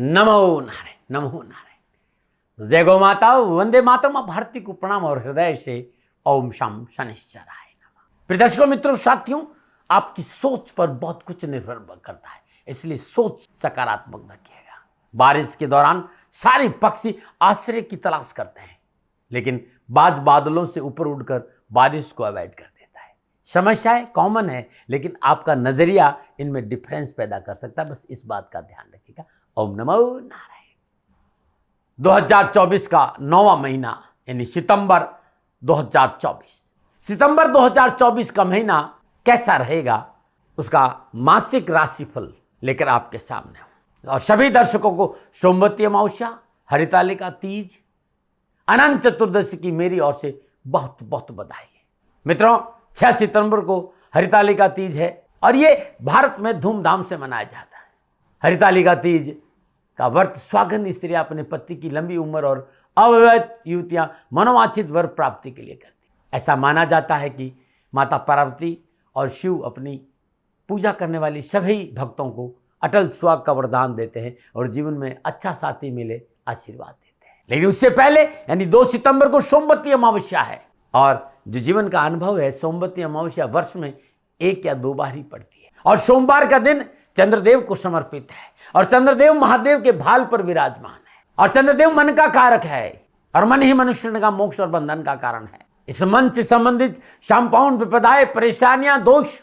नमो नारायण, नमो नारायण। जय गौ माता, वंदे मातरम। भारती को प्रणाम और हृदय से ओम शाम शनिश्चराय नमः। प्रिय दर्शकों, मित्रों, साथियों, आपकी सोच पर बहुत कुछ निर्भर करता है, इसलिए सोच सकारात्मक रखिएगा। बारिश के दौरान सारे पक्षी आश्रय की तलाश करते हैं, लेकिन बादलों से ऊपर उड़कर बारिश को अवॉइड कर देता है। समस्याएं कॉमन है, लेकिन आपका नजरिया इनमें डिफरेंस पैदा कर सकता है। बस इस बात का ध्यान रखिएगा। ओम नमो नारायण। 2024 का 9वां महीना यानी सितंबर 2024। सितंबर 2024 का महीना कैसा रहेगा, उसका मासिक राशिफल लेकर आपके सामने हूं। और सभी दर्शकों को सोमवती अमावस्या, हरितालिका तीज, अनंत चतुर्दशी की मेरी ओर से बहुत बहुत बधाई है। मित्रों, 6 सितंबर को हरितालिका तीज है और ये भारत में धूमधाम से मनाया जाता है। हरितालिका तीज का व्रत स्वागन स्त्रियां अपने पति की लंबी उम्र और अविवाहित युवतियां मनोवांछित वर प्राप्ति के लिए करती। ऐसा माना जाता है कि माता पार्वती और शिव अपनी पूजा करने वाली सभी भक्तों को अटल सुहाग का वरदान देते हैं और जीवन में अच्छा साथी मिले आशीर्वाद देते हैं। लेकिन उससे पहले यानी 2 सितंबर को सोमवती अमावस्या है और जो जीवन का अनुभव है, सोमवती अमावस्या वर्ष में 1 या 2 बार ही पड़ती है और सोमवार का दिन चंद्रदेव को समर्पित है और चंद्रदेव महादेव के भाल पर विराजमान है और चंद्रदेव मन का कारक है और मन ही मनुष्य का मोक्ष और बंधन का कारण है। इस मन से संबंधित संपूर्ण विपदाएं, परेशानियां, दोष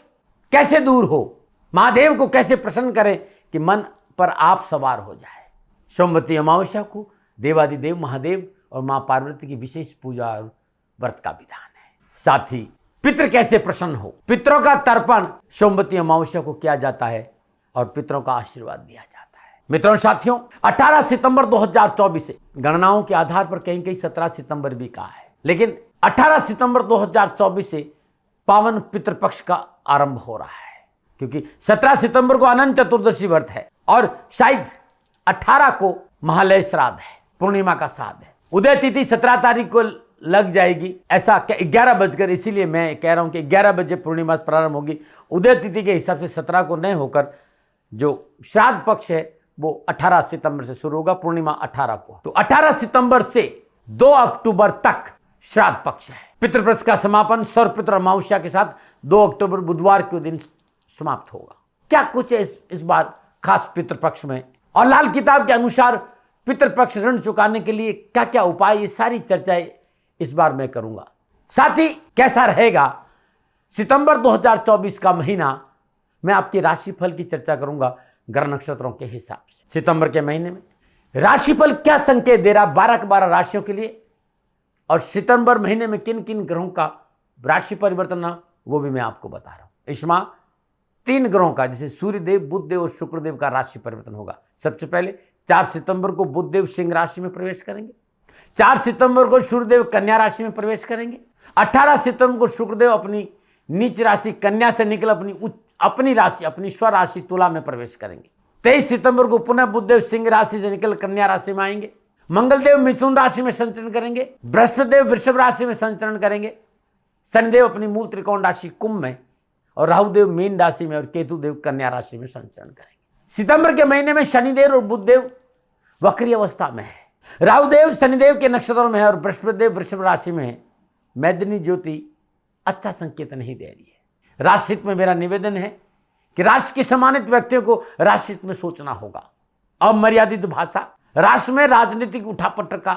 कैसे दूर हो, महादेव को कैसे प्रसन्न करें कि मन पर आप सवार हो जाए। सोमवती अमावस्या को देवादिदेव महादेव और मां पार्वती की विशेष पूजा और व्रत का विधान है। साथ ही पितृ कैसे प्रसन्न हो, पितरों का तर्पण सोमवती अमावस्या को किया जाता है और पितरों का आशीर्वाद दिया जाता है। मित्रों, साथियों, 18 सितंबर 2024 से गणनाओं के आधार पर कहीं कहीं 17 सितंबर भी कहा है, लेकिन 18 सितंबर 2024 से पावन पितृपक्ष का आरंभ हो रहा है, क्योंकि 17 सितंबर को अनंत चतुर्दशी व्रत है और शायद 18 को महालय श्राद्ध है, पूर्णिमा का श्राद्ध है। उदय तिथि 17 तारीख को लग जाएगी, ऐसा 11 बजकर, इसीलिए मैं कह रहा हूं कि 11 बजे पूर्णिमा प्रारंभ होगी। उदय तिथि के हिसाब से 17 को नहीं होकर जो श्राद्ध पक्ष है वो 18 सितंबर से शुरू होगा, पूर्णिमा 18 को। तो 18 सितंबर से 2 अक्टूबर तक श्राद्ध पक्ष है। पितृपक्ष का समापन सर्वपितृ अमावस्या के साथ 2 अक्टूबर बुधवार के दिन समाप्त होगा। क्या कुछ है इस बार खास पितृपक्ष में, और लाल किताब के अनुसार पितृपक्ष ऋण चुकाने के लिए क्या क्या उपाय, ये सारी चर्चाएं इस बार मैं करूंगा। साथ ही कैसा रहेगा सितंबर 2024 का महीना, मैं आपकी राशिफल की चर्चा करूंगा ग्रह नक्षत्रों के हिसाब से। सितंबर के महीने में राशिफल क्या संकेत दे रहा 12 के 12 राशियों के लिए, और सितंबर महीने में किन किन ग्रहों का राशि परिवर्तन वो भी मैं आपको बता रहा हूं। इस माह 3 ग्रहों का, जैसे सूर्यदेव, बुधदेव और शुक्रदेव का राशि परिवर्तन होगा। सबसे पहले 4 सितंबर को बुधदेव सिंह राशि में प्रवेश करेंगे, 4 सितंबर को सूर्यदेव कन्या राशि में प्रवेश करेंगे, 18 सितंबर को शुक्रदेव अपनी नीच राशि कन्या से निकल अपनी राशि, अपनी स्व राशि तुला में प्रवेश करेंगे। 23 सितंबर को पुनः बुधदेव सिंह राशि से निकल कन्या राशि में आएंगे, मंगलदेव मिथुन राशि में संचरण करेंगे, बृहस्पतिदेव वृषभ राशि में संचरण करेंगे, शनिदेव अपनी मूल त्रिकोण राशि कुंभ में और राहुदेव मीन राशि में और केतुदेव कन्या राशि में संचरण करेंगे। सितंबर के महीने में शनिदेव और बुधदेव वक्री अवस्था में है, राहुदेव शनिदेव के नक्षत्रों में है और बृहस्पतिदेव वृषभ राशि में है। मैदिनी ज्योति अच्छा संकेत नहीं दे रही है। राशित में मेरा निवेदन है कि राष्ट्र के सम्मानित व्यक्तियों को राशित में सोचना होगा। अमर्यादित भाषा, राष्ट्र में राजनीतिक उठापटक का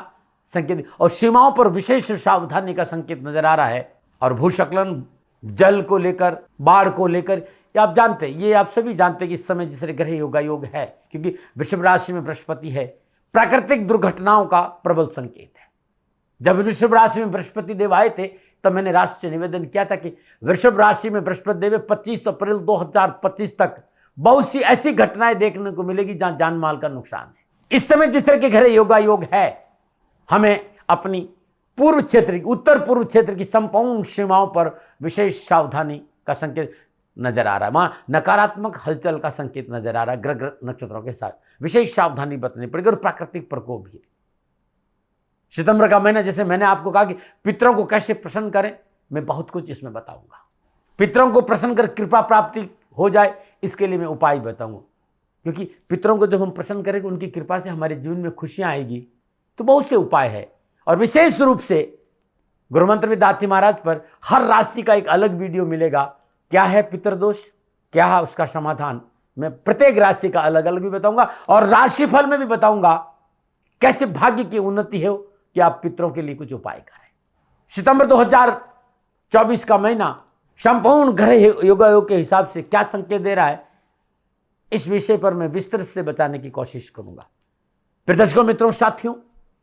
संकेत और सीमाओं पर विशेष सावधानी का संकेत नजर आ रहा है। और भूस्खलन, जल को लेकर, बाढ़ को लेकर, ये आप जानते हैं, ये आप सभी जानते हैं कि इस समय जिस ग्रह योगा योग है, क्योंकि वृषभ राशि में बृहस्पति है, प्राकृतिक दुर्घटनाओं का प्रबल संकेत है। जब वृषभ राशि में बृहस्पति देव आए थे तब मैंने राशि से निवेदन किया था कि वृषभ राशि में बृहस्पति देव 25 अप्रैल 2025 तक बहुत सी ऐसी घटनाएं देखने को मिलेगी जहां जान माल का नुकसान है। इस समय जिस तरह के ग्रह योगा योग है, हमें अपनी पूर्व क्षेत्र की, उत्तर पूर्व क्षेत्र की संपूर्ण सीमाओं पर विशेष सावधानी का संकेत नजर आ रहा है। वहां नकारात्मक हलचल का संकेत नजर आ रहा है। ग्रह नक्षत्रों के साथ विशेष सावधानी बरतनी पड़ेगी और प्राकृतिक प्रकोप भी है। सितंबर का महीना, जैसे मैंने आपको कहा कि पितरों को कैसे प्रसन्न करें, मैं बहुत कुछ इसमें बताऊंगा। पितरों को प्रसन्न कर कृपा प्राप्ति हो जाए, इसके लिए मैं उपाय बताऊंगा। क्योंकि पितरों को जब हम प्रसन्न करेंगे, उनकी कृपा से हमारे जीवन में खुशियां आएगी। तो बहुत से उपाय है, और विशेष रूप से गुरुमंत्र विद्यार्थी महाराज पर हर राशि का एक अलग वीडियो मिलेगा। क्या है पितृदोष, क्या है उसका समाधान, मैं प्रत्येक राशि का अलग अलग भी बताऊंगा, और राशिफल में भी बताऊंगा कैसे भाग्य की उन्नति हो कि आप पितरों के लिए कुछ उपाय करें। सितंबर 2024 का महीना संपूर्ण ग्रह योगायोग के हिसाब से क्या संकेत दे रहा है, इस विषय पर मैं विस्तृत से बताने की कोशिश करूंगा। फिर दर्शकों, मित्रों, साथियों,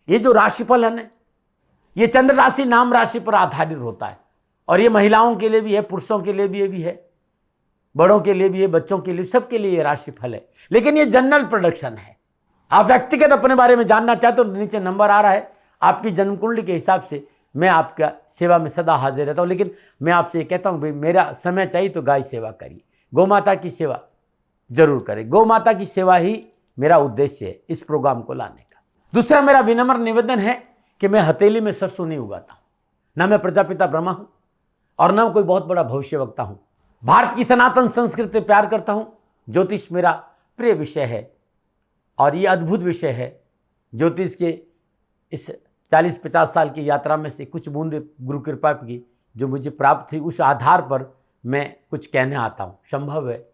ये जो राशिफल है ना, ये चंद्र राशि नाम राशि पर आधारित होता है, और ये महिलाओं के लिए भी है, पुरुषों के लिए भी है, बड़ों के लिए भी है, बच्चों के लिए, सबके लिए ये राशिफल है। लेकिन ये जनरल प्रोडक्शन है। आप व्यक्तिगत अपने बारे में जानना चाहते हो तो नीचे नंबर आ रहा है, आपकी जन्म कुंडली के हिसाब से मैं आपका सेवा में सदा हाजिर रहता हूँ। लेकिन मैं आपसे ये कहता हूँ, भाई मेरा समय चाहिए तो गाय सेवा करिए, गौ माता की सेवा जरूर करें। गौ माता की सेवा ही मेरा उद्देश्य है इस प्रोग्राम को लाने का। दूसरा मेरा विनम्र निवेदन है कि मैं हथेली में सरसों नहीं उगाता हूँ, ना मैं प्रजापिता ब्रह्मा हूँ और ना कोई बहुत बड़ा भविष्यवक्ता हूँ। भारत की सनातन संस्कृति से प्यार करता हूँ। ज्योतिष मेरा प्रिय विषय है, और ये अद्भुत विषय है। ज्योतिष के इस 40-50 साल की यात्रा में से कुछ बूंदे गुरु कृपा की जो मुझे प्राप्त हुई, उस आधार पर मैं कुछ कहने आता हूँ। संभव है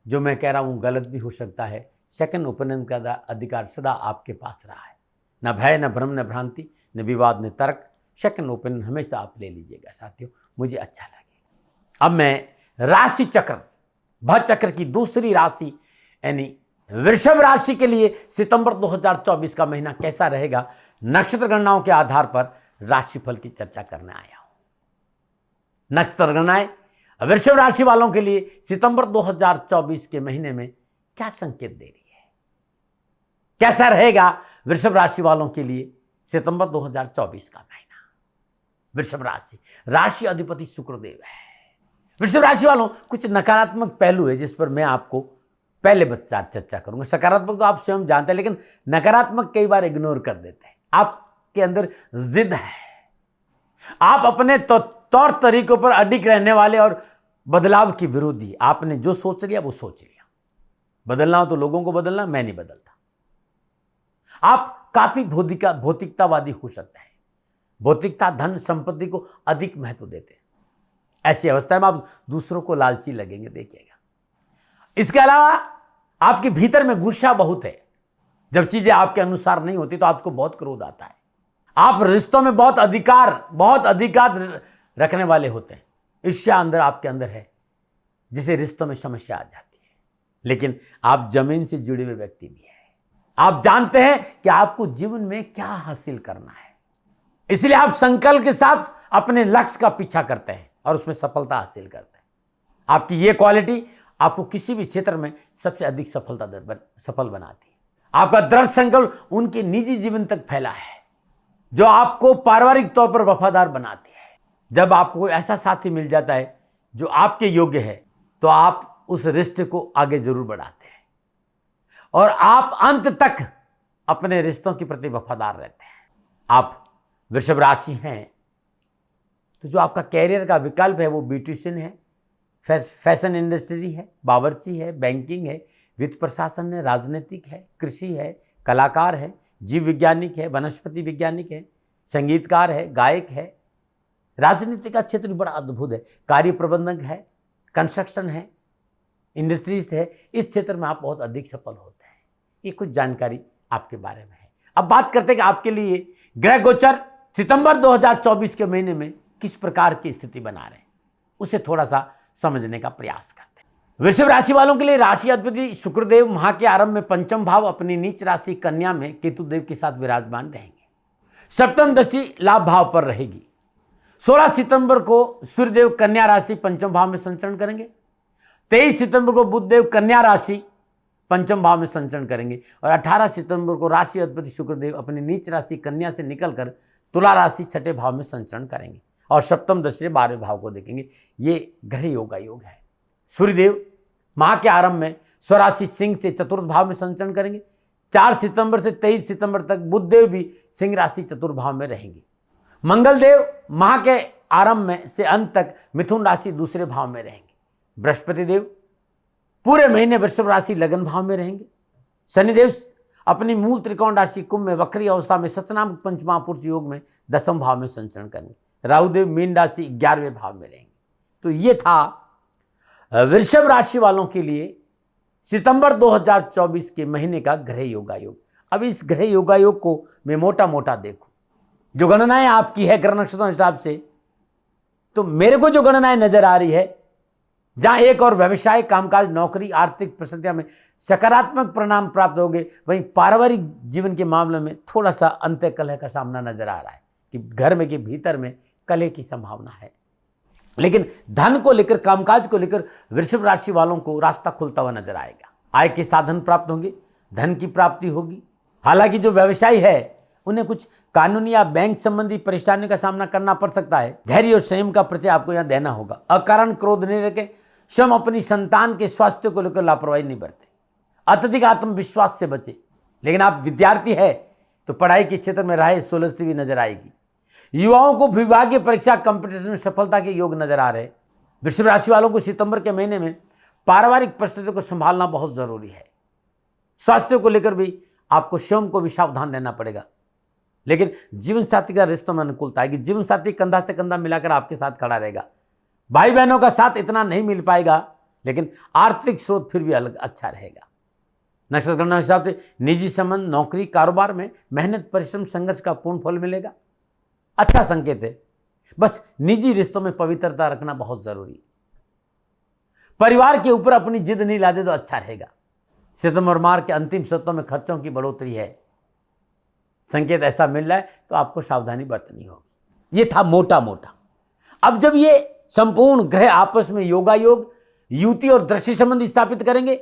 जो मैं कह रहा हूँ गलत भी हो सकता है। सेकंड ओपिनियन का अधिकार सदा आपके पास रहा है। न भय, न भ्रम, न भ्रांति, न विवाद, न तर्क। सेकंड ओपिनियन हमेशा आप ले लीजिएगा साथियों, मुझे अच्छा लगेगा। अब मैं राशि चक्र, भचक्र की दूसरी राशि यानी वृषभ राशि के लिए सितंबर 2024 का महीना कैसा रहेगा, नक्षत्र गणनाओं के आधार पर राशिफल की चर्चा करने आया हूं। नक्षत्र गणनाएं वृषभ राशि वालों के लिए सितंबर 2024 के महीने में क्या संकेत दे रही है, कैसा रहेगा वृषभ राशि वालों के लिए सितंबर 2024 का महीना। वृषभ राशि, राशि अधिपति शुक्रदेव है। वृषभ राशि वालों कुछ नकारात्मक पहलू है जिस पर मैं आपको पहले चर्चा करूंगा। सकारात्मक तो आप स्वयं जानते हैं, लेकिन नकारात्मक कई बार इग्नोर कर देते हैं। आपके अंदर जिद है, आप अपने तौर तरीकों पर अडिग रहने वाले और बदलाव की विरोधी। आपने जो सोच लिया वो सोच लिया। बदलना हो तो लोगों को बदलना, मैं नहीं बदलता। आप काफी भौतिकतावादी हो सकते हैं, भौतिकता, धन, संपत्ति को अधिक महत्व देते हैं। ऐसी अवस्था में आप दूसरों को लालची लगेंगे, देखिएगा। इसके अलावा आपके भीतर में गुस्सा बहुत है। जब चीजें आपके अनुसार नहीं होती तो आपको बहुत क्रोध आता है। आप रिश्तों में बहुत अधिकार रखने वाले होते हैं। ईर्ष्या अंदर आपके अंदर है, जिसे रिश्तों में समस्या आ जाती है। लेकिन आप जमीन से जुड़े हुए व्यक्ति भी हैं। आप जानते हैं कि आपको जीवन में क्या हासिल करना है, इसलिए आप संकल्प के साथ अपने लक्ष्य का पीछा करते हैं और उसमें सफलता हासिल करते हैं। आपकी ये क्वालिटी आपको किसी भी क्षेत्र में सबसे अधिक सफल बनाती है। आपका दृढ़ संकल्प उनके निजी जीवन तक फैला है, जो आपको पारिवारिक तौर पर वफादार बनाती है। जब आपको कोई ऐसा साथी मिल जाता है जो आपके योग्य है, तो आप उस रिश्ते को आगे जरूर बढ़ाते हैं और आप अंत तक अपने रिश्तों के प्रति वफादार रहते हैं। आप वृषभ राशि हैं तो जो आपका कैरियर का विकल्प है वो ब्यूटिशियन है, फैशन इंडस्ट्री है, बावर्ची है, बैंकिंग है, वित्त प्रशासन है, राजनीतिक है, कृषि है, कलाकार है, जीव वैज्ञानिक है, वनस्पति वैज्ञानिक है, संगीतकार है, गायक है। राजनीति का क्षेत्र भी बड़ा अद्भुत है, कार्य प्रबंधक है, कंस्ट्रक्शन है, इंडस्ट्रीज है। इस क्षेत्र में आप बहुत अधिक सफल होते हैं। ये कुछ जानकारी आपके बारे में है। अब बात करते हैं कि आपके लिए ग्रह गोचर सितंबर 2024 के महीने में किस प्रकार की स्थिति बना रहे हैं, उसे थोड़ा सा समझने का प्रयास करते हैं। वृषभ राशि वालों के लिए राशि अधिपति शुक्रदेव माह के आरंभ में पंचम भाव अपनी नीच राशि कन्या में केतु देव के साथ विराजमान रहेंगे। सप्तम दशा लाभ भाव पर रहेगी। 16 सितंबर को सूर्यदेव कन्या राशि पंचम भाव में संचरण करेंगे। 23 सितंबर को बुधदेव कन्या राशि पंचम भाव में संचरण करेंगे और 18 सितंबर को राशि अधिपति शुक्रदेव अपनी नीच राशि कन्या से निकलकर तुला राशि छठे भाव में संचरण करेंगे और सप्तम दशा 12वें भाव को देखेंगे। ये ग्रह योगा योग है। सूर्यदेव माह के आरंभ में स्वराशि सिंह से चतुर्थ भाव में संचरण करेंगे। 4 सितंबर से 23 सितंबर तक बुधदेव भी सिंह राशि चतुर्थ भाव में रहेंगे। मंगलदेव माह के आरंभ में से अंत तक मिथुन राशि दूसरे भाव में रहेंगे। बृहस्पति देव पूरे महीने वृषभ राशि लगन भाव में रहेंगे। शनिदेव अपनी मूल त्रिकोण राशि कुंभ में वक्री अवस्था में सचनामक पंचमहापुरुष योग में 10वें भाव में संचरण करेंगे। राहुदेव मीन राशि 11वें भाव में रहेंगे। तो ये था वृषभ राशि वालों के लिए सितंबर 2024 के महीने का ग्रह योगायोग। अब इस ग्रह योगायोग को मैं मोटा मोटा देखूं, जो गणनाएं आपकी है ग्रह नक्षत्रों के हिसाब से, तो मेरे को जो गणनाएं नजर आ रही है, जहां एक और व्यवसाय, कामकाज, नौकरी, आर्थिक परिस्थितियों में सकारात्मक परिणाम प्राप्त होंगे, वहीं पारिवारिक जीवन के मामले में थोड़ा सा अंत्य कलह का सामना नजर आ रहा है कि घर में के भीतर में कलह की संभावना है। लेकिन धन को लेकर, कामकाज को लेकर वृषभ राशि वालों को रास्ता खुलता हुआ नजर आएगा। आय के साधन प्राप्त होंगे, धन की प्राप्ति होगी। हालांकि जो व्यवसायी है उन्हें कुछ कानूनी या बैंक संबंधी परेशानी का सामना करना पड़ सकता है। धैर्य और संयम का परिचय आपको यहां देना होगा। अकारण क्रोध नहीं रखें। स्वयं अपनी संतान के स्वास्थ्य को लेकर लापरवाही नहीं बरते। अत्यधिक आत्मविश्वास से बचे। लेकिन आप विद्यार्थी है तो पढ़ाई के क्षेत्र में राह सुलझती हुई नजर आएगी। युवाओं को विभागीय परीक्षा कंपटीशन में सफलता के योग नजर आ रहे। वृषभ राशि वालों को सितंबर के महीने में पारिवारिक परिस्थितियों को संभालना बहुत जरूरी है। स्वास्थ्य को लेकर भी आपको स्वयं को भी सावधान रहना पड़ेगा। लेकिन जीवन साथी का रिश्तों में अनुकूलता है कि जीवन साथी कंधा से कंधा मिलाकर आपके साथ खड़ा रहेगा। भाई बहनों का साथ इतना नहीं मिल पाएगा, लेकिन आर्थिक स्रोत फिर भी अलग अच्छा रहेगा। नक्षत्र गणना के हिसाब से निजी संबंध, नौकरी, कारोबार में मेहनत, परिश्रम, संघर्ष का पूर्ण फल मिलेगा। अच्छा संकेत है। बस निजी रिश्तों में पवित्रता रखना बहुत जरूरी है। परिवार के ऊपर अपनी जिद नहीं लादे तो अच्छा रहेगा। सितंबर माह के अंतिम सप्ताह में खर्चों की बढ़ोतरी है, संकेत ऐसा मिल रहा है, तो आपको सावधानी बरतनी होगी। ये था मोटा मोटा। अब जब ये संपूर्ण ग्रह आपस में योगायोग, युति और दृष्टि संबंध स्थापित करेंगे,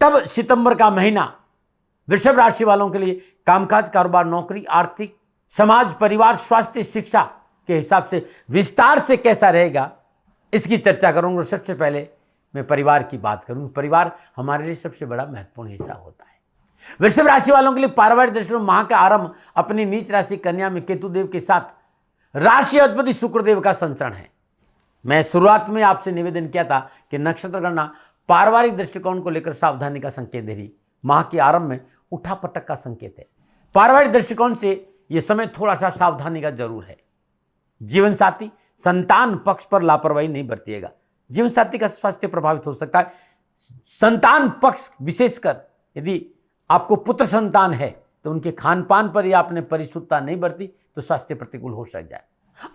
तब सितंबर का महीना वृषभ राशि वालों के लिए कामकाज, कारोबार, नौकरी, आर्थिक, समाज, परिवार, स्वास्थ्य, शिक्षा के हिसाब से विस्तार से कैसा रहेगा, इसकी चर्चा करूंगा। सबसे पहले मैं परिवार की बात करूंगा। परिवार हमारे लिए सबसे बड़ा महत्वपूर्ण हिस्सा होता है। वृषभ राशि वालों के लिए पारिवारिक दृष्टि में माह का आरंभ अपनी नीच राशि कन्या में केतु देव के साथ राशि अधिपति शुक्रदेव का संचरण है। मैं शुरुआत में आपसे निवेदन किया था कि नक्षत्र गणना पारिवारिक दृष्टिकोण को लेकर सावधानी का संकेत दे रही। माह के आरंभ में उठापटक का संकेत है। पारिवारिक दृष्टिकोण से यह समय थोड़ा सा सावधानी का जरूर है। जीवन साथी, संतान पक्ष पर लापरवाही नहीं बरतिएगा। जीवन साथी का स्वास्थ्य प्रभावित हो सकता है। संतान पक्ष विशेषकर यदि आपको पुत्र संतान है तो उनके खान पान पर या आपने परिशुद्धता नहीं बरती तो स्वास्थ्य प्रतिकूल हो सक जाए।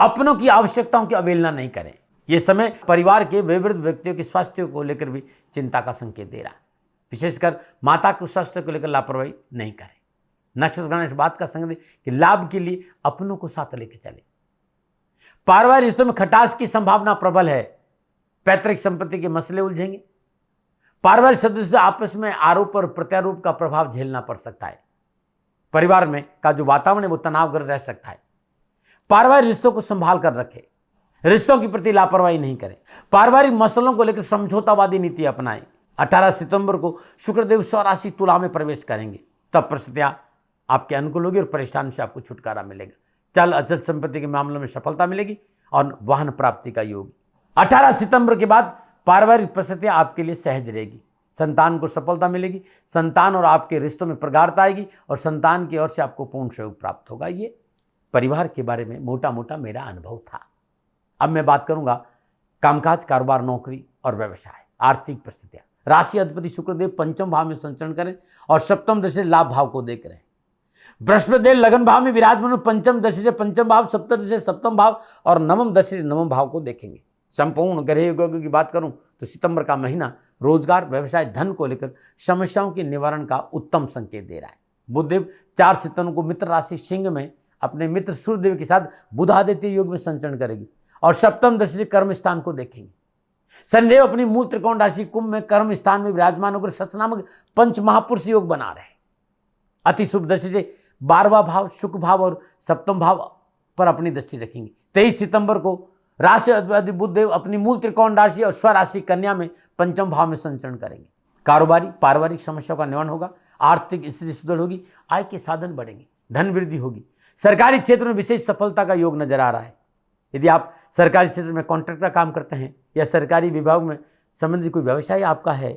अपनों की आवश्यकताओं की अवहेलना नहीं करें। यह समय परिवार के वयोवृद्ध व्यक्तियों के स्वास्थ्य को लेकर भी चिंता का संकेत दे रहा है। विशेषकर माता के स्वास्थ्य को लेकर लापरवाही नहीं करें। नक्षत्र गणना इस बात का संकेत कि लाभ के लिए अपनों को साथ लेकर चले। पारिवारिक रिश्तों में खटास की संभावना प्रबल है। पैतृक संपत्ति के मसले उलझेंगे। पारिवारिक सदस्य आपस में आरोप और प्रत्यारोप का प्रभाव झेलना पड़ सकता है। परिवार में का जो वातावरण है वो तनावग्रस्त रह सकता है। पारिवारिक रिश्तों को संभाल कर रखें। रिश्तों के प्रति लापरवाही नहीं करें। पारिवारिक मसलों को लेकर समझौतावादी नीति अपनाएं। 18 सितंबर को शुक्रदेव स्वराशि तुला में प्रवेश करेंगे। तब परिस्थितियां आपके अनुकूल होगी और परेशानी से आपको छुटकारा मिलेगा। चल अचल संपत्ति के मामलों में सफलता मिलेगी और वाहन प्राप्ति का योग। 18 सितंबर के बाद पारिवारिक परिस्थितियां आपके लिए सहज रहेगी। संतान को सफलता मिलेगी। संतान और आपके रिश्तों में प्रगाढ़ता आएगी और संतान की ओर से आपको पूर्ण सहयोग प्राप्त होगा। ये परिवार के बारे में मोटा मोटा मेरा अनुभव था। अब मैं बात करूंगा कामकाज, कारोबार, नौकरी और व्यवसाय, आर्थिक परिस्थितियां। राशि अधिपति शुक्रदेव पंचम भाव में संचरण करें और सप्तम दशा लाभ भाव को देख रहे हैं। बृहस्पति देव लगन भाव में विराजमान पंचम दशा से पंचम भाव, सप्तम दशा से सप्तम भाव और नवम दशा से नवम भाव को देखेंगे। संपूर्ण ग्रह योगों की बात करूं तो सितंबर का महीना रोजगार, व्यवसाय, धन को लेकर समस्याओं के निवारण का उत्तम संकेत दे रहा है। बुधदेव 4 सितंबर को मित्र राशि सिंह में अपने मित्र सूर्यदेव के साथ बुधादित्य योग में संचरण करेगी और सप्तम दशा से कर्म स्थान को देखेंगे। शनिदेव अपनी मूल त्रिकोण राशि कुंभ में कर्म स्थान में विराजमान होकर सच नामक पंच महापुरुष योग बना रहे हैं। अति शुभ दशा से 12वां भाव, शुक्र भाव और सप्तम भाव पर अपनी दृष्टि रखेंगे। 23 सितंबर को राशि अधिपति बुधदेव अपनी मूल त्रिकोण राशि और स्वराशि कन्या में पंचम भाव में संचरण करेंगे। कारोबारी, पारिवारिक समस्याओं का निवारण होगा। आर्थिक स्थिति सुदृढ़ होगी। आय के साधन बढ़ेंगे। धन वृद्धि होगी। सरकारी क्षेत्र में विशेष सफलता का योग नजर आ रहा है। यदि आप सरकारी क्षेत्र में कॉन्ट्रैक्ट का काम करते हैं या सरकारी विभाग में संबंधित कोई व्यवसाय आपका है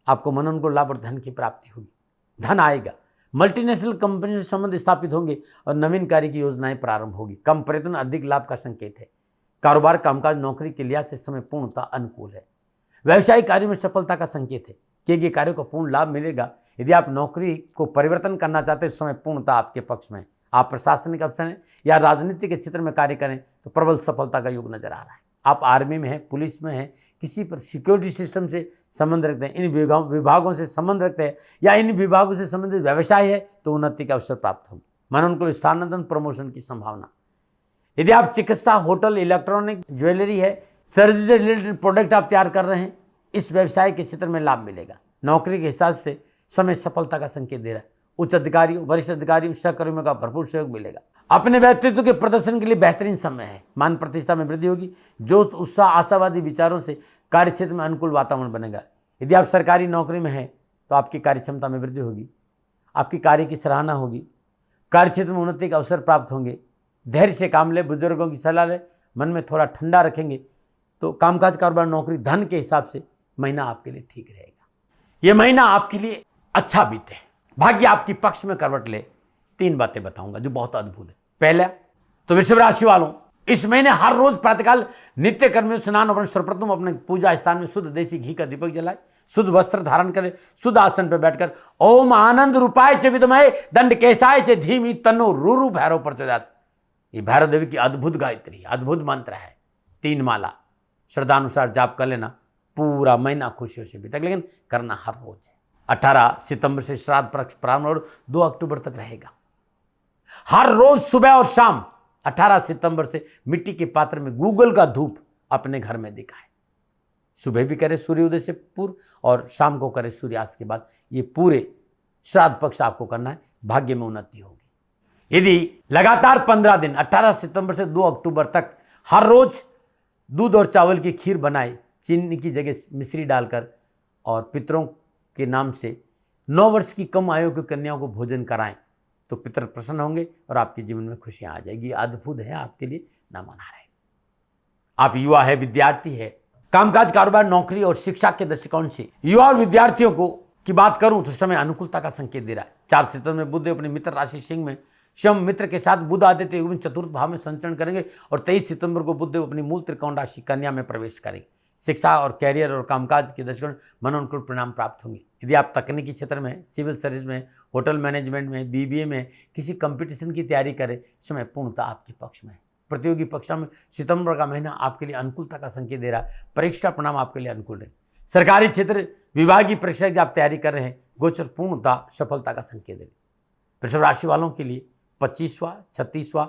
आपको मनोनुकूल लाभ और धन की प्राप्ति होगी, धन आएगा। मल्टीनेशनल कंपनी से संबंध स्थापित होंगे और नवीन कार्य की योजनाएं प्रारंभ होगी। कम प्रयत्न अधिक लाभ का संकेत है। कारोबार, कामकाज, नौकरी के लिहाज से समय पूर्णतः अनुकूल है। व्यवसायिक कार्यों में सफलता का संकेत है। किए गए कार्यों को पूर्ण लाभ मिलेगा। यदि आप नौकरी को परिवर्तन करना चाहते हैं तो समय पूर्णतः आपके पक्ष में है। आप प्रशासनिक अफसर हैं या राजनीति के क्षेत्र में कार्य करें तो प्रबल सफलता का योग नजर आ रहा है। आप आर्मी में हैं, पुलिस में हैं, किसी पर सिक्योरिटी सिस्टम से संबंध रखते हैं, इन विभागों से संबंध रखते हैं या इन विभागों से संबंधित व्यवसाय है तो उन्नति का अवसर प्राप्त होगी। मनोनुकूल स्थानांतरण, प्रमोशन की संभावना। यदि आप चिकित्सा, होटल, इलेक्ट्रॉनिक, ज्वेलरी है, सर्जरी से रिलेटेड प्रोडक्ट आप तैयार कर रहे हैं, इस व्यवसाय के क्षेत्र में लाभ मिलेगा। नौकरी के हिसाब से समय सफलता का संकेत दे रहा है। उच्च अधिकारियों, वरिष्ठ अधिकारियों, सहकर्मियों का भरपूर सहयोग मिलेगा। अपने व्यक्तित्व के प्रदर्शन के लिए बेहतरीन समय है। मान प्रतिष्ठा में वृद्धि होगी। जोश, उत्साह, आशावादी विचारों से कार्य क्षेत्र में अनुकूल वातावरण बनेगा। यदि आप सरकारी नौकरी में हैं तो आपकी कार्य क्षमता में वृद्धि होगी। आपकी कार्य की सराहना होगी। कार्य क्षेत्र में उन्नति के अवसर प्राप्त होंगे। धैर्य से काम ले, बुजुर्गों की सलाह ले, मन में थोड़ा ठंडा रखेंगे तो कामकाज, कारोबार, नौकरी, धन के हिसाब से महीना आपके लिए ठीक रहेगा। यह महीना आपके लिए अच्छा बीते। भाग्य आपकी पक्ष में करवट ले। 3 बातें बताऊंगा जो बहुत अद्भुत है। पहला तो वृषभ राशि वालों, इस महीने हर रोज प्रातःकाल नित्य कर्म स्नान और सर्वप्रथम अपने पूजा स्थान में शुद्ध देसी घी का दीपक जलाए, शुद्ध वस्त्र धारण करें, शुद्ध आसन पर बैठकर ओम आनंद रूपाय च विद्महे दंड केशाय च धीमहि तन्नो रुरु भैरव प्रचोदयात्। ये भैरव देवी की अद्भुत गायत्री, अद्भुत मंत्र है। 3 माला श्रद्धानुसार जाप कर लेना, पूरा महीना खुशियों से बीतेगा, लेकिन करना हर रोज है। 18 सितंबर से श्राद्ध पक्ष प्रारंभ और 2 अक्टूबर तक रहेगा। हर रोज सुबह और शाम 18 सितंबर से मिट्टी के पात्र में गूगल का धूप अपने घर में दिखाए। सुबह भी करे सूर्योदय से पूर्व और शाम को करे सूर्यास्त के बाद। ये पूरे श्राद्ध पक्ष आपको करना है, भाग्य में उन्नति होगी। यदि लगातार 15 दिन 18 सितंबर से 2 अक्टूबर तक हर रोज दूध और चावल की खीर बनाए, चीनी की जगह मिश्री डालकर, और पितरों के नाम से 9 वर्ष की कम आयु की कन्याओं को भोजन कराएं तो पितर प्रसन्न होंगे और आपके जीवन में खुशियां आ जाएगी। अद्भुत है आपके लिए, ना मना रहे। आप युवा है, विद्यार्थी है, कामकाज, कारोबार, नौकरी और शिक्षा के दृष्टिकोण से युवा और विद्यार्थियों को की बात करूं तो समय अनुकूलता का संकेत दे रहा है। 4 सितंबर में बुध अपनी मित्र राशि सिंह में स्वयं मित्र के साथ बुध आदित्य युग में चतुर्थ भाव में संचरण करेंगे और 23 सितंबर को बुध अपनी मूल त्रिकोण राशि कन्या में प्रवेश करेंगे। शिक्षा और कैरियर और कामकाज के दृष्टिकोण मनोनुकूल परिणाम प्राप्त होंगे। यदि आप तकनीकी क्षेत्र में, सिविल सर्विस में, होटल मैनेजमेंट में, बीबीए में किसी कंपटीशन की तैयारी करें, समय पूर्णतः आपके पक्ष में है। प्रतियोगी परीक्षा में सितंबर का महीना आपके लिए अनुकूलता का संकेत दे रहा है। परीक्षा परिणाम आपके लिए अनुकूल है। सरकारी क्षेत्र, विभागीय परीक्षा की आप तैयारी कर रहे हैं, गोचर पूर्णतः सफलता का संकेत दे। वृषभ राशि वालों के लिए 25वां, 36वां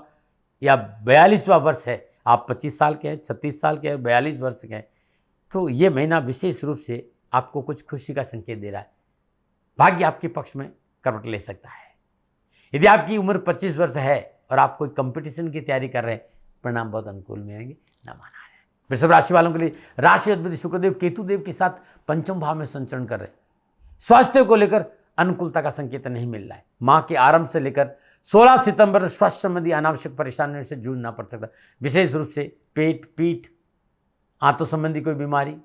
या 42वां वर्ष है। आप 25 साल के हैं, 36 साल के हैं, 42 वर्ष के हैं, तो ये महीना विशेष रूप से आपको कुछ खुशी का संकेत दे रहा है। भाग्य आपके पक्ष में करवट ले सकता है। यदि आपकी उम्र 25 वर्ष है और आप कोई कंपटीशन की तैयारी कर रहे हैं, परिणाम बहुत अनुकूल मिलेंगे, ना माना है। वृषभ राशि वालों के लिए राशि अधिपति शुक्रदेव केतुदेव के साथ पंचम भाव में संचरण कर रहे हैं। स्वास्थ्य को लेकर अनुकूलता का संकेत नहीं मिल रहा है। माह के आरंभ से लेकर 16 सितंबर स्वास्थ्य संबंधी अनावश्यक परेशानियों से जूझना पड़ सकता है। विशेष रूप से पेट, पीठ, आंतों संबंधी कोई बीमारी,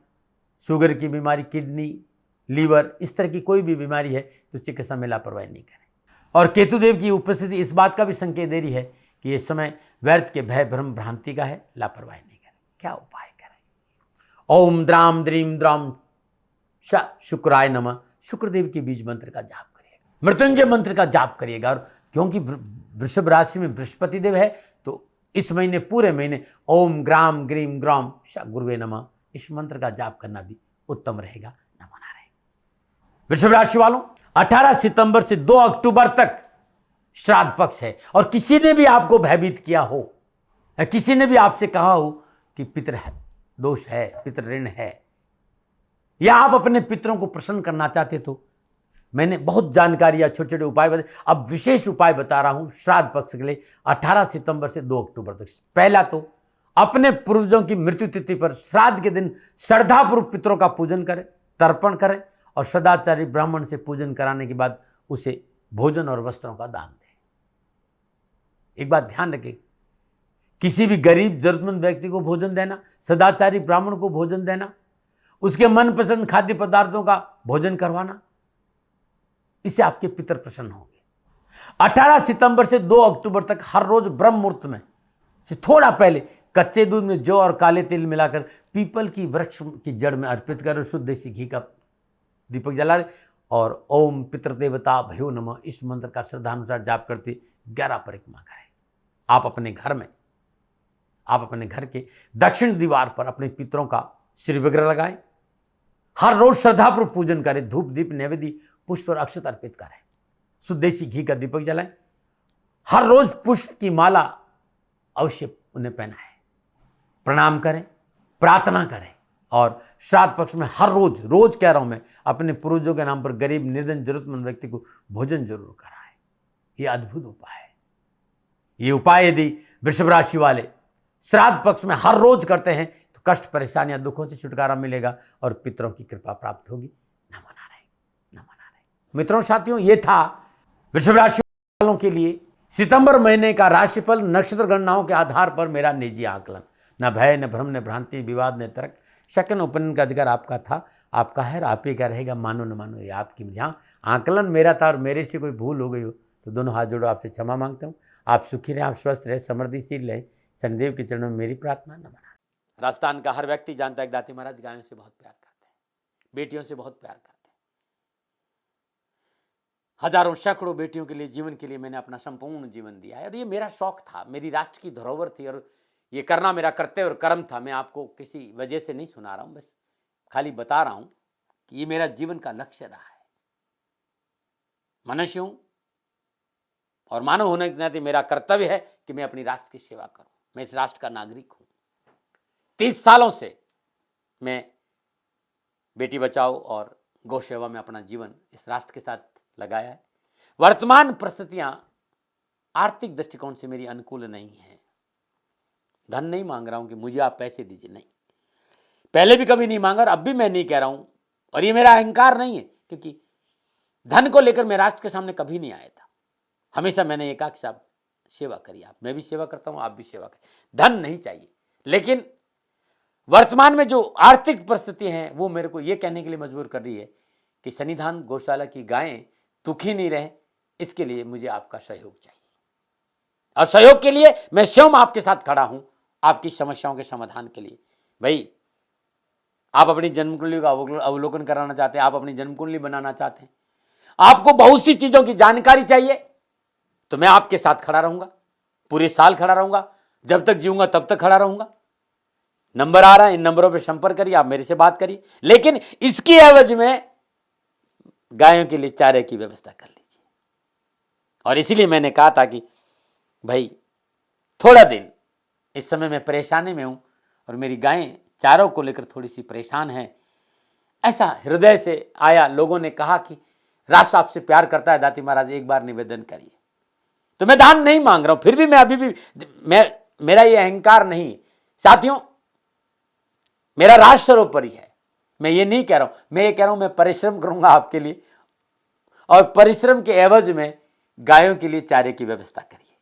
शुगर की बीमारी, किडनी, लीवर, इस तरह की कोई भी बीमारी है तो चिकित्सा में लापरवाही नहीं करें। और केतुदेव की उपस्थिति इस बात का भी संकेत दे रही है कि यह समय व्यर्थ के भय भ्रम भ्रांति का है, लापरवाही नहीं करें। क्या उपाय करें? ओम द्राम द्रीम द्राम श शुक्राय नमः शुक्रदेव के बीज मंत्र का जाप करिएगा, मृत्युंजय मंत्र का जाप करिएगा। और क्योंकि वृषभ राशि में बृहस्पति देव है तो इस महीने, पूरे महीने ओम ग्राम ग्रीम ग्राम श गुरुवे नमः इस मंत्र का जाप करना भी उत्तम रहेगा, न मना रहे। वृषभ राशि वालों, 18 सितंबर से 2 अक्टूबर तक श्राद्ध पक्ष है और किसी ने भी आपको भयभीत किया हो, किसी ने भी आपसे कहा हो कि पितृ दोष है, पितृ ऋण है, या आप अपने पितरों को प्रसन्न करना चाहते तो मैंने बहुत जानकारी या छोटे छोटे उपाय बताए। अब विशेष उपाय बता रहा हूं श्राद्ध पक्ष के लिए 18 सितंबर से 2 अक्टूबर तक। पहला तो अपने पूर्वजों की मृत्यु तिथि पर श्राद्ध के दिन श्रद्धापूर्वक पितरों का पूजन करें, तर्पण करें और सदाचारी ब्राह्मण से पूजन कराने के बाद उसे भोजन और वस्त्रों का दान दें। एक बात ध्यान रखें, किसी भी गरीब जरूरतमंद व्यक्ति को भोजन देना, सदाचारी ब्राह्मण को भोजन देना उसके मनपसंद खाद्य पदार्थों का भोजन करवाना, इससे आपके पितर प्रसन्न होंगे। 18 सितंबर से 2 अक्टूबर तक हर रोज ब्रह्म मुहूर्त में से थोड़ा पहले कच्चे दूध में जौ और काले तिल मिलाकर पीपल की वृक्ष की जड़ में अर्पित कर शुद्ध देसी घी का दीपक जला रहे और ओम पितृदेवता भयो नमः इस मंत्र का श्रद्धानुसार जाप करते 11 परिक्रमा करें। आप अपने घर के दक्षिण दीवार पर अपने पितरों का श्री विग्रह लगाएं। हर रोज श्रद्धापूर्वक पूजन करें, धूप दीप नैवेद्य पुष्प और अक्षत अर्पित करें, शुद्ध देसी घी का दीपक जलाएं। हर रोज पुष्प की माला अवश्य उन्हें पहनाएं, प्रणाम करें, प्रार्थना करें और श्राद्ध पक्ष में हर रोज कह रहा हूं मैं, अपने पूर्वजों के नाम पर गरीब निर्धन जरूरतमंद व्यक्ति को भोजन जरूर कराएं। यह अद्भुत उपाय है। ये उपाय यदि वृषभ राशि वाले श्राद्ध पक्ष में हर रोज करते हैं तो कष्ट परेशानियां दुखों से छुटकारा मिलेगा और पितरों की कृपा प्राप्त होगी। नमो नारायण, नमो नारायण। मित्रों साथियों, ये था वृषभ राशि वालों के लिए सितंबर महीने का राशिफल नक्षत्र गणनाओं के आधार पर मेरा निजी आकलन। न भय, न भ्रम, न भ्रांति, विवाद, न तर्क, शक्न उपनयन का अधिकार आपका था, आपका है, आप ही का रहेगा। मानो न मानो ये आपकी। जहाँ आकलन मेरा था और मेरे से कोई भूल हो गई हो तो दोनों हाथ जोड़ो, आपसे क्षमा मांगता हूँ। आप सुखी रहें, आप स्वस्थ रहें, समृद्धिशील रहें। शनिदेव के चरणों में मेरी प्रार्थना। नमन। राजस्थान का हर व्यक्ति जानता है कि दाती महाराज गायों से बहुत प्यार करते हैं, बेटियों से बहुत प्यार करते हैं। हजारों सैकड़ों बेटियों के लिए, जीवन के लिए मैंने अपना संपूर्ण जीवन दिया है और ये मेरा शौक था, मेरी राष्ट्र की धरोहर थी और ये करना मेरा कर्तव्य और कर्म था। मैं आपको किसी वजह से नहीं सुना रहा हूं, बस खाली बता रहा हूं कि ये मेरा जीवन का लक्ष्य रहा है। मनुष्य हूं और मानव होने के नाते मेरा कर्तव्य है कि मैं अपनी राष्ट्र की सेवा करूं। मैं इस राष्ट्र का नागरिक हूं। 30 सालों से मैं बेटी बचाओ और गौ सेवा में अपना जीवन इस राष्ट्र के साथ लगाया है। वर्तमान परिस्थितियां आर्थिक दृष्टिकोण से मेरी अनुकूल नहीं है। धन नहीं मांग रहा हूं कि मुझे आप पैसे दीजिए, नहीं, पहले भी कभी नहीं मांगा और अब भी मैं नहीं कह रहा हूं और ये मेरा अहंकार नहीं है, क्योंकि धन को लेकर मैं राष्ट्र के सामने कभी नहीं आया था। हमेशा मैंने ये कहा कि साहब सेवा करिए, आप, मैं भी सेवा करता हूं, आप भी सेवा करिए। धन नहीं चाहिए, लेकिन वर्तमान में जो आर्थिक परिस्थिति हैं वो मेरे को ये कहने के लिए मजबूर कर रही है कि सन्निधान गौशाला की गायें दुखी नहीं रहें, इसके लिए मुझे आपका सहयोग चाहिए और सहयोग के लिए मैं स्वयं आपके साथ खड़ा हूं, आपकी समस्याओं के समाधान के लिए। भाई, आप अपनी जन्म कुंडली का अवलोकन कराना चाहते हैं, आप अपनी जन्म कुंडली बनाना चाहते हैं, आपको बहुत सी चीजों की जानकारी चाहिए, तो मैं आपके साथ खड़ा रहूंगा, पूरे साल खड़ा रहूंगा, जब तक जीऊंगा तब तक खड़ा रहूंगा। नंबर आ रहा है, इन नंबरों पे संपर्क करिए, आप मेरे से बात करिए, लेकिन इसकी एवज में गायों के लिए चारे की व्यवस्था कर लीजिए। और इसीलिए मैंने कहा था कि भाई थोड़ा दिन इस समय मैं परेशानी में हूं और मेरी गायें चारों को लेकर थोड़ी सी परेशान हैं। ऐसा हृदय से आया, लोगों ने कहा कि राष्ट्र आपसे प्यार करता है दाती महाराज, एक बार निवेदन करिए। तो मैं दान नहीं मांग रहा हूं, फिर भी मैं अभी भी मेरा ये अहंकार नहीं साथियों, मेरा राष्ट्र सर्वोपरि है। मैं ये नहीं कह रहा हूं, मैं ये कह रहा हूं मैं परिश्रम करूंगा आपके लिए और परिश्रम के एवज में गायों के लिए चारे की व्यवस्था करिए।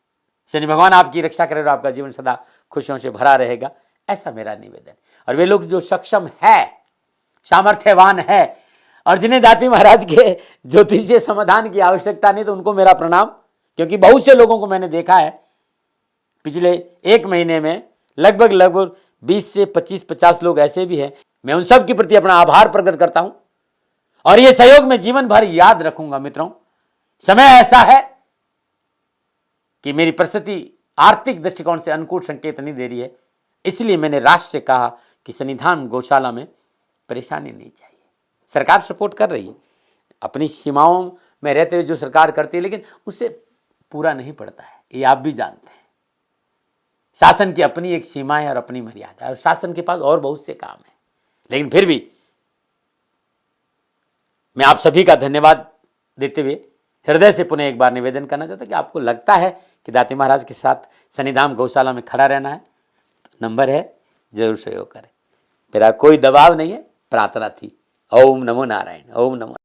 शनि भगवान आपकी रक्षा करे और आपका जीवन सदा खुशियों से भरा रहेगा, ऐसा मेरा निवेदन। और वे लोग जो सक्षम है, सामर्थ्यवान है और जिन्हें दाती महाराज के ज्योतिषीय समाधान की आवश्यकता नहीं, तो उनको मेरा प्रणाम, क्योंकि बहुत से लोगों को मैंने देखा है पिछले 1 महीने में लगभग 20 से 25-50 लोग ऐसे भी हैं। मैं उन सब के प्रति अपना आभार प्रकट करता हूं और ये सहयोग मैं जीवन भर याद रखूंगा। मित्रों, समय ऐसा है कि मेरी परिस्थिति आर्थिक दृष्टिकोण से अनुकूल संकेत नहीं दे रही है, इसलिए मैंने राष्ट्र से कहा कि सन्निधान गौशाला में परेशानी नहीं चाहिए। सरकार सपोर्ट कर रही है, अपनी सीमाओं में रहते हुए जो सरकार करती है, लेकिन उससे पूरा नहीं पड़ता है, ये आप भी जानते हैं। शासन की अपनी एक सीमा है और अपनी मर्यादा है और शासन के पास और बहुत से काम है, लेकिन फिर भी मैं आप सभी का धन्यवाद देते हुए हृदय से पुनः एक बार निवेदन करना चाहता हूं कि आपको लगता है कि दाती महाराज के साथ सन्निधान गौशाला में खड़ा रहना है, तो नंबर है, जरूर सहयोग करें। मेरा कोई दबाव नहीं है, प्रार्थना थी। ओम नमो नारायण, ओम नमो नारायण।